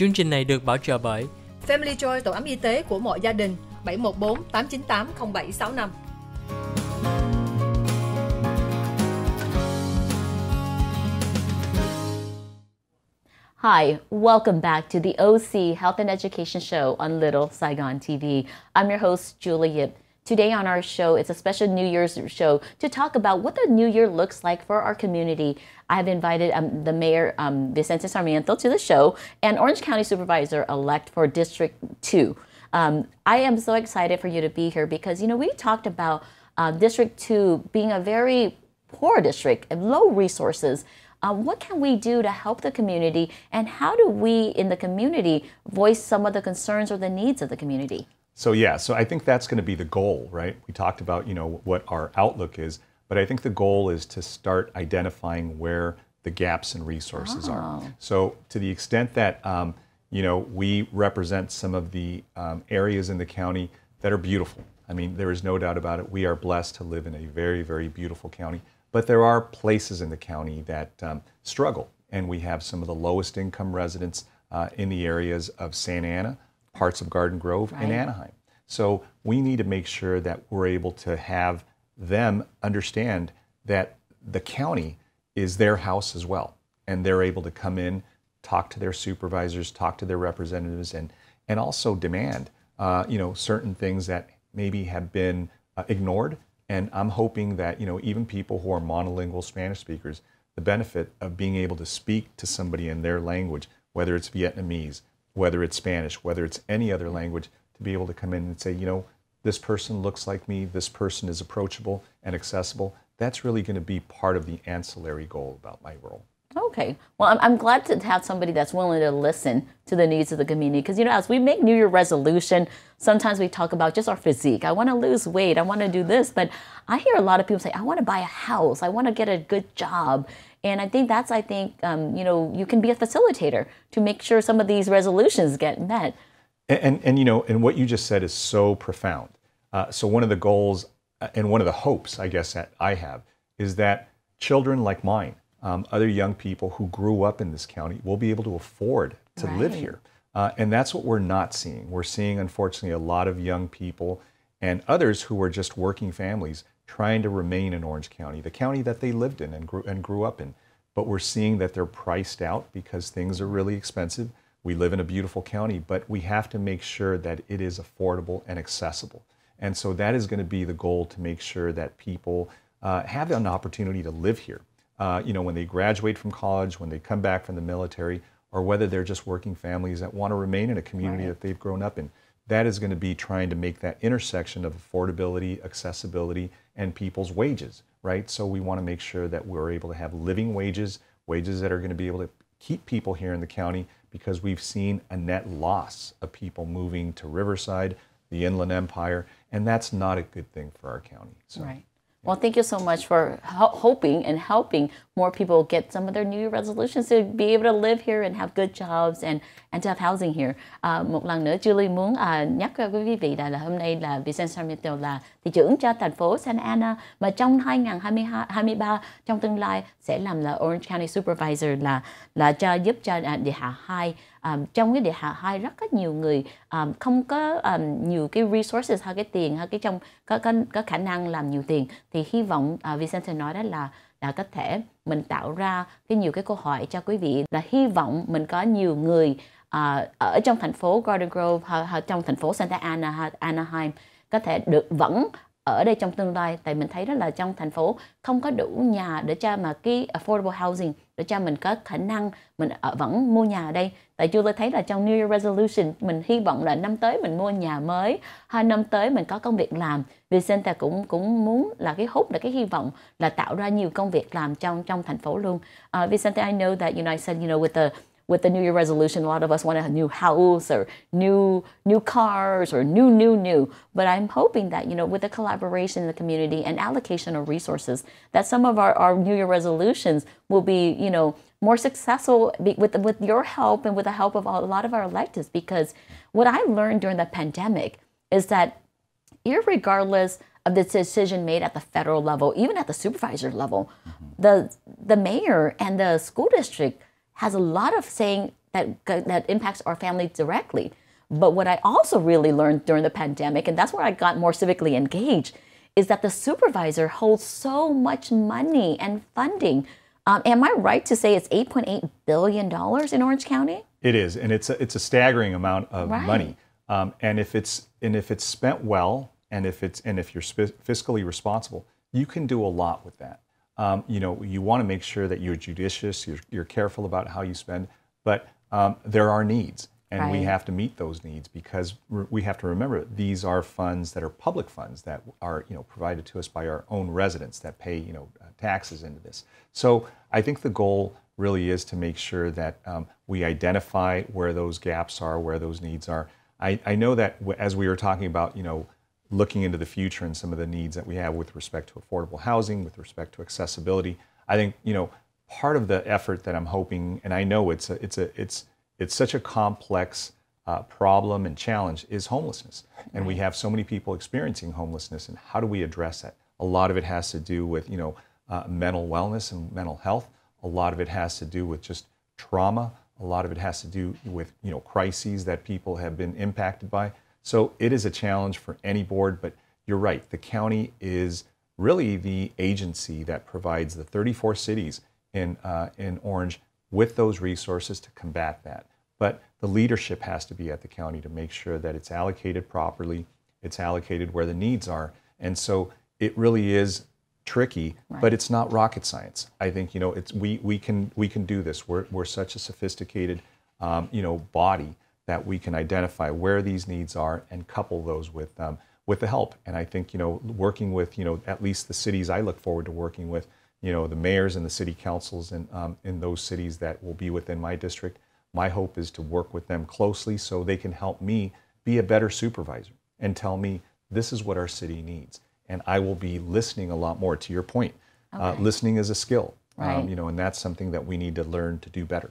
Chương trình này được bảo trợ bởi Family Joy, tổ ấm y tế của mọi gia đình, 714 898 0765. Hi, welcome back to the OC Health and Education Show on Little Saigon TV. I'm your host, Julie Yip. Today on our show, it's a special New Year's show to talk about what the new year looks like for our community. I have invited the Mayor, Vicente Sarmiento, to the show, and Orange County Supervisor-elect for District 2. I am so excited for you to be here because, you know, we talked about District 2 being a very poor district and low resources. What can we do to help the community, and how do we in the community voice some of the concerns or the needs of the community? So I think that's going to be the goal, right? We talked about, you know, what our outlook is, but I think the goal is to start identifying where the gaps in resources are. So to the extent that, you know, we represent some of the areas in the county that are beautiful. I mean, there is no doubt about it. We are blessed to live in a very, very beautiful county. But there are places in the county that struggle, and we have some of the lowest income residents in the areas of Santa Ana, parts of Garden Grove, and Anaheim. So we need to make sure that we're able to have them understand that the county is their house as well, and they're able to come in, talk to their supervisors, talk to their representatives, and also demand you know, certain things that maybe have been ignored. And I'm hoping that, you know, even people who are monolingual Spanish speakers, the benefit of being able to speak to somebody in their language, whether it's Vietnamese, whether it's Spanish, whether it's any other language, to be able to come in and say, you know, this person looks like me, this person is approachable and accessible. That's really going to be part of the ancillary goal about my role. Okay. Well, I'm glad to have somebody that's willing to listen to the needs of the community. Because, you know, as we make New Year resolution, sometimes we talk about just our physique. I want to lose weight. I want to do this. But I hear a lot of people say, I want to buy a house. I want to get a good job. And I think that's, you know, you can be a facilitator to make sure some of these resolutions get met. And you know, and what you just said is so profound. So one of the goals and one of the hopes, I guess, that I have is that children like mine, other young people who grew up in this county will be able to afford to live here. And that's what we're not seeing. We're seeing, unfortunately, a lot of young people and others who are just working families trying to remain in Orange County, the county that they lived in and grew up in. But we're seeing that they're priced out because things are really expensive. We live in a beautiful county, but we have to make sure that it is affordable and accessible. And so that is going to be the goal, to make sure that people have an opportunity to live here. You know, when they graduate from college, when they come back from the military, or whether they're just working families that want to remain in a community that they've grown up in. That is going to be trying to make that intersection of affordability, accessibility, and people's wages, right? So we want to make sure that we're able to have living wages, wages that are going to be able to keep people here in the county, because we've seen a net loss of people moving to Riverside, the Inland Empire, and that's not a good thing for our county. So. Right. Well, thank you so much for hoping and helping more people get some of their New Year resolutions to be able to live here and have good jobs and to have housing here. Một lần nữa, Julie muốn nhắc cho quý vị là hôm nay là Vicente Sarmiento là thị trưởng cho thành phố Santa Ana, mà trong 2023 trong tương lai sẽ làm là Orange County Supervisor, là giúp cho địa hạ 2. Trong cái địa hạ 2 rất có nhiều người không có nhiều cái resources hay cái tiền hay cái trong có khả năng làm nhiều tiền, thì hy vọng Vicente nói đó là có thể mình tạo ra nhiều cái câu hỏi cho quý vị, là hy vọng mình có nhiều người ở trong thành phố Garden Grove hay trong thành phố Santa Ana, Anaheim có thể được vẫn ở đây trong tương lai. Tại mình thấy đó là trong thành phố không có đủ nhà để cho mà cái affordable housing, để cho mình có khả năng mình vẫn mua nhà ở đây. Tại Julie thấy là trong New Year Resolution mình hy vọng là năm tới mình mua nhà mới, 2 năm tới mình có công việc làm. Vicente cũng muốn là cái hope, là cái hy vọng là tạo ra nhiều công việc làm trong thành phố luôn. Vicente, I know that I said with the New Year resolution, a lot of us want a new house or new cars or new. But I'm hoping that, with the collaboration in the community and allocation of resources, that some of our New Year resolutions will be, more successful with your help and with the help of a lot of our electeds. Because what I learned during the pandemic is that irregardless of the decision made at the federal level, even at the supervisor level, the mayor and the school district has a lot of saying that impacts our family directly. But what I also really learned during the pandemic, and that's where I got more civically engaged, is that the supervisor holds so much money and funding. Am I right to say it's $8.8 billion in Orange County? It is, and it's a staggering amount of money. And if it's spent well, and if you're fiscally responsible, you can do a lot with that. You want to make sure that you're judicious, you're careful about how you spend, but there are needs, and we have to meet those needs, because we have to remember these are funds that are public funds that are provided to us by our own residents that pay taxes into this. So I think the goal really is to make sure that we identify where those gaps are, where those needs are. I know that as we were talking about looking into the future and some of the needs that we have with respect to affordable housing, with respect to accessibility, I think part of the effort that I'm hoping, and I know it's such a complex problem and challenge, is homelessness. And we have so many people experiencing homelessness, and how do we address that? A lot of it has to do with mental wellness and mental health. A lot of it has to do with just trauma. A lot of it has to do with crises that people have been impacted by. So it is a challenge for any board, but you're right. The county is really the agency that provides the 34 cities in Orange with those resources to combat that. But the leadership has to be at the county to make sure that it's allocated properly, it's allocated where the needs are. And so it really is tricky, but it's not rocket science. I think we can do this. We're such a sophisticated body that we can identify where these needs are and couple those with the help. And I think working with at least the cities I look forward to working with, the mayors and the city councils in those cities that will be within my district. My hope is to work with them closely so they can help me be a better supervisor and tell me this is what our city needs. And I will be listening a lot more. To your point, listening is a skill, and that's something that we need to learn to do better.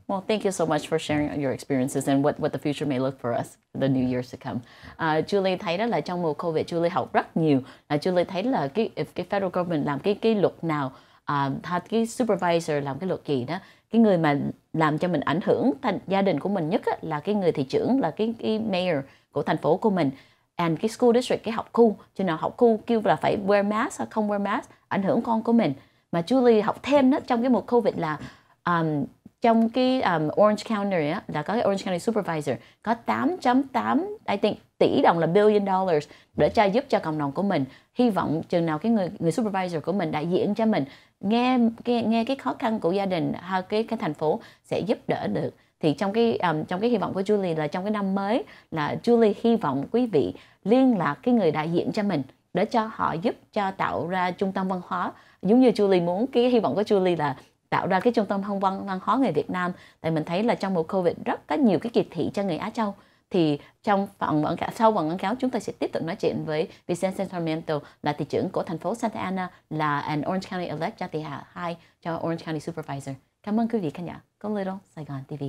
Well, thank you so much for sharing your experiences and what the future may look for us for the new years to come. Julie thấy đó là trong mùa Covid, Julie học rất nhiều. Julie thấy là cái federal government làm cái luật nào, cái supervisor làm cái luật gì đó, cái người mà làm cho mình ảnh hưởng gia đình của mình nhất á, là cái người thị trưởng, là cái mayor của thành phố của mình. And cái school district, cái học khu, cho nào học khu kêu là phải wear mask hay không wear mask, ảnh hưởng con của mình. Mà Julie học thêm đó trong cái mùa Covid là trong cái Orange County á, là có cái Orange County Supervisor có 8.8 I think tỷ đồng là $billion để giúp cho cộng đồng của mình. Hy vọng chừng nào cái người supervisor của mình đại diện cho mình nghe cái khó khăn của gia đình hay cái thành phố sẽ giúp đỡ được. Thì trong cái hy vọng của Julie là trong cái năm mới là Julie hy vọng quý vị liên lạc cái người đại diện cho mình để cho họ giúp cho tạo ra trung tâm văn hóa. Giống như Julie muốn, cái hy vọng của Julie là tạo ra cái trung tâm văn hóa người Việt Nam. Tại mình thấy là trong mùa Covid rất có nhiều cái kỳ thị cho người Á Châu. Thì trong phần sau quảng cáo chúng tôi sẽ tiếp tục nói chuyện với Vicente Sarmiento, là thị trưởng của thành phố Santa Ana, là an Orange County elect cho kỳ 2 cho Orange County Supervisor. Cảm ơn quý vị khán giả của Little Saigon TV.